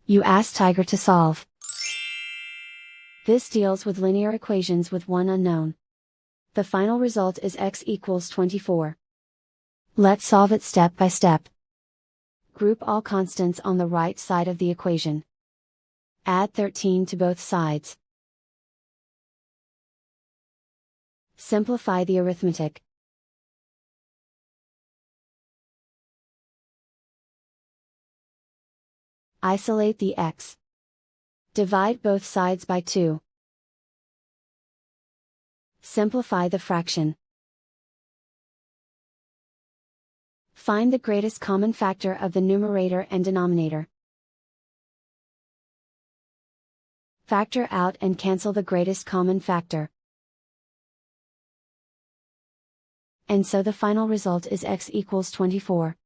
You ask Tiger to solve. This deals with linear equations with one unknown. The final result is x equals 24. Let's solve it step by step. Group all constants on the right side of the equation. Add 13 to both sides. Simplify the arithmetic. Isolate the x. Divide both sides by 2. Simplify the fraction. Find the greatest common factor of the numerator and denominator. Factor out and cancel the greatest common factor. And so the final result is x equals 24.